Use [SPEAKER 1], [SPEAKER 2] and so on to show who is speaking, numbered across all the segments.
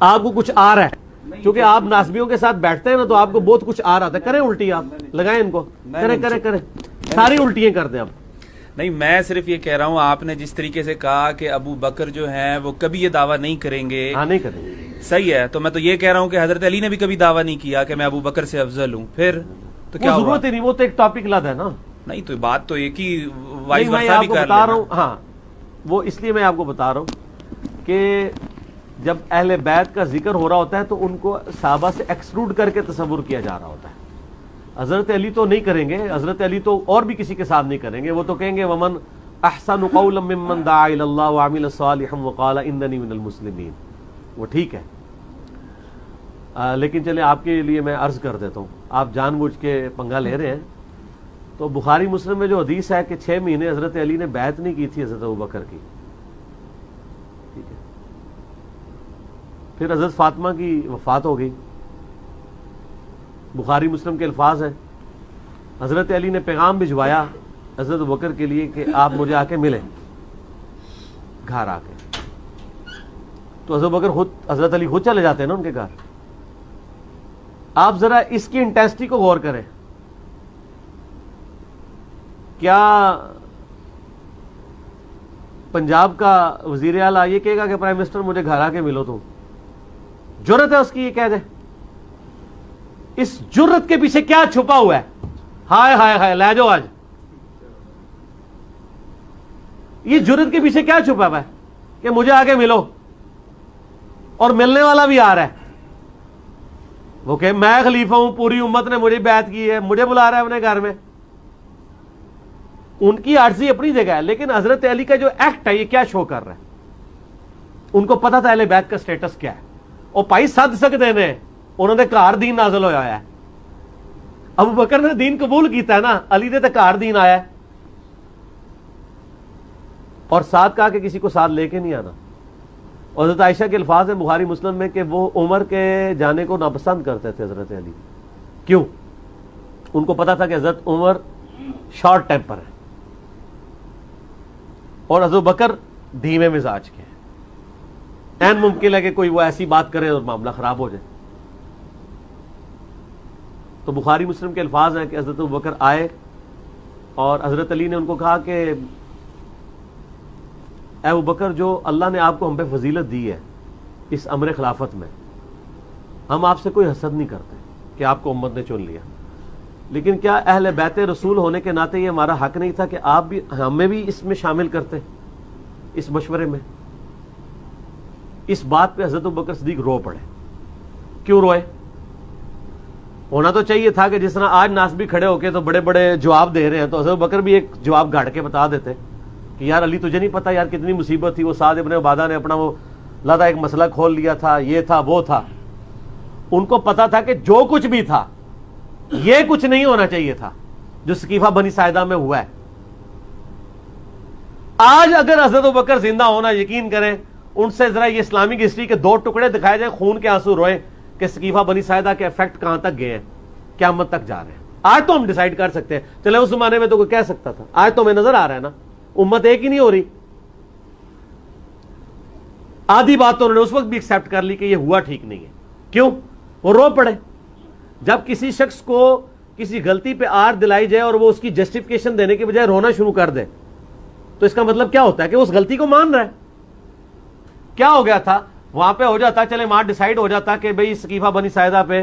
[SPEAKER 1] آپ کو کچھ آ رہا ہے، چونکہ آپ ناسبیوں کے ساتھ بیٹھتے ہیں نا تو آپ کو بہت کچھ آ رہا تھا، کریں الٹی، آپ لگائیں ان کو، کریں ساری الٹیاں کر دیں آپ۔
[SPEAKER 2] نہیں، میں صرف یہ کہہ رہا ہوں، آپ نے جس طریقے سے کہا کہ ابو بکر جو ہیں وہ کبھی یہ دعویٰ نہیں کریں گے،
[SPEAKER 1] ہاں نہیں کریں گے،
[SPEAKER 2] صحیح ہے، تو میں تو یہ کہہ رہا ہوں کہ حضرت علی نے بھی کبھی دعویٰ نہیں کیا کہ میں ابو بکر سے افضل ہوں، پھر تو کیا ہوا؟
[SPEAKER 1] ضرورت ہی نہیں، وہ تو ایک ٹاپک لد ہے نا۔
[SPEAKER 2] نہیں تو بات تو ایک ہی وائس
[SPEAKER 1] میں
[SPEAKER 2] ورثہ
[SPEAKER 1] آپ
[SPEAKER 2] بھی
[SPEAKER 1] کو
[SPEAKER 2] کر
[SPEAKER 1] بتا رہا
[SPEAKER 2] لینا۔
[SPEAKER 1] ہوں، ہاں وہ اس لیے میں آپ کو بتا رہا ہوں کہ جب اہل بیت کا ذکر ہو رہا ہوتا ہے تو ان کو صحابہ سے ایکسکلوڈ کر کے تصور کیا جا رہا ہوتا ہے۔ حضرت علی تو نہیں کریں گے، حضرت علی تو اور بھی کسی کے ساتھ نہیں کریں گے، وہ تو کہیں گے ومن احسن قولا ممن دعا الی اللہ وعمل صالحا وقال اننی من المسلمین، وہ ٹھیک ہے۔ لیکن چلیں آپ کے لیے میں عرض کر دیتا ہوں، آپ جان بوجھ کے پنگا لے رہے ہیں۔ تو بخاری مسلم میں جو حدیث ہے کہ 6 مہینے حضرت علی نے بیعت نہیں کی تھی حضرت ابوبکر کی، ٹھیک ہے، پھر حضرت فاطمہ کی وفات ہو گئی۔ بخاری مسلم کے الفاظ ہیں، حضرت علی نے پیغام بھجوایا حضرت ابوبکر کے لیے کہ آپ مجھے آ کے ملیں گھر آ کے، تو حضرت ابوبکر خود، حضرت علی خود چلے جاتے ہیں نا ان کے گھر۔ آپ ذرا اس کی انٹینسٹی کو غور کریں، کیا پنجاب کا وزیر اعلیٰ یہ کہے گا کہ پرائم منسٹر مجھے گھر آ کے ملو؟ تو جرت ہے اس کی یہ کہہ دے؟ اس جرت کے پیچھے کیا چھپا ہوا ہے؟ ہائے ہائے ہائے، لے جاؤ آج، یہ جرت کے پیچھے کیا چھپا ہوا ہے کہ مجھے آ کے ملو، اور ملنے والا بھی آ رہا ہے، وہ کہ میں خلیفہ ہوں، پوری امت نے مجھے بیعت کی ہے، مجھے بلا رہا ہے اپنے گھر میں۔ ان کی عاجزی اپنی جگہ ہے، لیکن حضرت علی کا جو ایکٹ ہے یہ کیا شو کر رہا ہے؟ ان کو پتا تھا اہل بیت کا سٹیٹس کیا ہے، اور پائی سد سکتے نے، انہوں نے گھر دین نازل ہویا ہے۔ ابو بکر نے دین قبول کیتا ہے نا، علی نے تو گھر دین آیا ہے، اور ساتھ کہا کہ کسی کو ساتھ لے کے نہیں آنا۔ اور حضرت عائشہ کے الفاظ ہیں بخاری مسلم میں کہ وہ عمر کے جانے کو ناپسند کرتے تھے حضرت علی، کیوں؟ ان کو پتا تھا کہ حضرت عمر شارٹ ٹیمپر ہے اور حضرت بکر دھیمے مزاج کے ہیں، این ممکن ہے کہ کوئی وہ ایسی بات کرے اور معاملہ خراب ہو جائے۔ تو بخاری مسلم کے الفاظ ہیں کہ حضرت بکر آئے اور حضرت علی نے ان کو کہا کہ اے ابو بکر، جو اللہ نے آپ کو ہم پہ فضیلت دی ہے اس امر خلافت میں، ہم آپ سے کوئی حسد نہیں کرتے کہ آپ کو امت نے چن لیا، لیکن کیا اہل بیت رسول ہونے کے ناطے یہ ہمارا حق نہیں تھا کہ آپ بھی ہمیں بھی اس میں شامل کرتے، اس مشورے میں؟ اس بات پہ حضرت ابوبکر صدیق رو پڑے۔ کیوں روئے؟ ہونا تو چاہیے تھا کہ جس طرح آج ناسبی کھڑے ہو کے تو بڑے بڑے جواب دے رہے ہیں، تو حضرت ابوبکر بھی ایک جواب گاڑ کے بتا دیتے کہ یار علی تجھے نہیں پتا یار کتنی مصیبت تھی، وہ سعد ابن عبادہ نے اپنا وہ لادہ ایک مسئلہ کھول لیا تھا، یہ تھا وہ تھا۔ ان کو پتا تھا کہ جو کچھ بھی تھا یہ کچھ نہیں ہونا چاہیے تھا جو سقیفہ بنی ساعدہ میں ہوا ہے۔ آج اگر حضرت ابوبکر زندہ ہونا، یقین کریں ان سے ذرا یہ اسلامک ہسٹری کے 2 ٹکڑے دکھائے جائیں، خون کے آنسو روئیں کہ سقیفہ بنی ساعدہ کے افیکٹ کہاں تک گئے ہیں، قیامت تک جا رہے ہیں۔ آج تو ہم ڈیسائیڈ کر سکتے ہیں، چلے اس زمانے میں تو کوئی کہہ سکتا تھا، آج تو ہمیں نظر آ رہا ہے نا، امت ایک ہی نہیں ہو رہی۔ آدھی بات تو انہوں نے اس وقت بھی ایکسپٹ کر لی کہ یہ ہوا ٹھیک نہیں ہے، کیوں؟ وہ رو پڑے۔ جب کسی شخص کو کسی غلطی پہ آر دلائی جائے اور وہ اس کی جسٹیفیکیشن دینے کے بجائے رونا شروع کر دے تو اس کا مطلب کیا ہوتا ہے کہ وہ اس غلطی کو مان رہا ہے۔ کیا ہو گیا تھا وہاں پہ؟ ہو جاتا چلے وہاں ڈیسائیڈ ہو جاتا کہ بھئی سقیفہ بنی ساعدہ پہ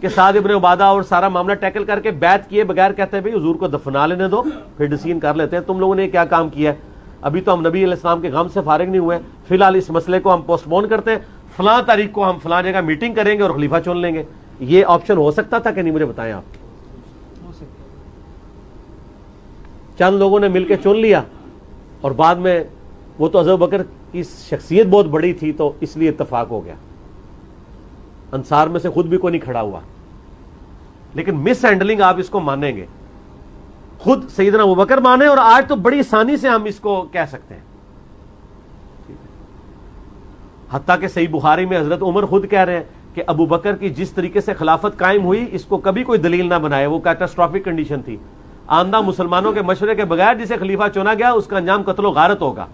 [SPEAKER 1] کہ سعد ابن عبادہ اور سارا معاملہ ٹیکل کر کے بیعت کیے بغیر کہتے ہیں بھئی حضور کو دفنا لینے دو، پھر ڈسیزن کر لیتے ہیں تم لوگوں نے کیا کام کیا ہے، ابھی تو ہم نبی علیہ السلام کے غم سے فارغ نہیں ہوئے، فی الحال اس مسئلے کو ہم پوسٹ پون کرتے ہیں، فلاں تاریخ کو ہم فلاں جگہ میٹنگ کریں گے اور خلیفہ چن لیں گے۔ یہ آپشن ہو سکتا تھا کہ نہیں؟ مجھے بتائیں آپ۔ چند لوگوں نے مل کے چن لیا اور بعد میں وہ تو حضرت بکر کی شخصیت بہت بڑی تھی تو اس لیے اتفاق ہو گیا، انصار میں سے خود بھی کوئی نہیں کھڑا ہوا، لیکن مس ہینڈلنگ آپ اس کو مانیں گے، خود سیدنا ابوبکر مانے، اور آج تو بڑی آسانی سے ہم اس کو کہہ سکتے ہیں۔ حتیٰ کہ صحیح بخاری میں حضرت عمر خود کہہ رہے ہیں کہ ابو بکر کی جس طریقے سے خلافت قائم ہوئی اس کو کبھی کوئی دلیل نہ بنائے، وہ کیٹاسٹرافک کنڈیشن تھی، آندہ مسلمانوں کے مشورے کے بغیر جسے خلیفہ چنا گیا اس کا انجام قتل و غارت ہوگا۔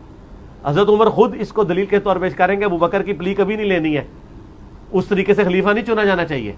[SPEAKER 1] حضرت عمر خود اس کو دلیل کے طور پیش کریں گے ابو بکر کی پلی کبھی نہیں لینی ہے، اس طریقے سے خلیفہ نہیں چنا جانا چاہیے.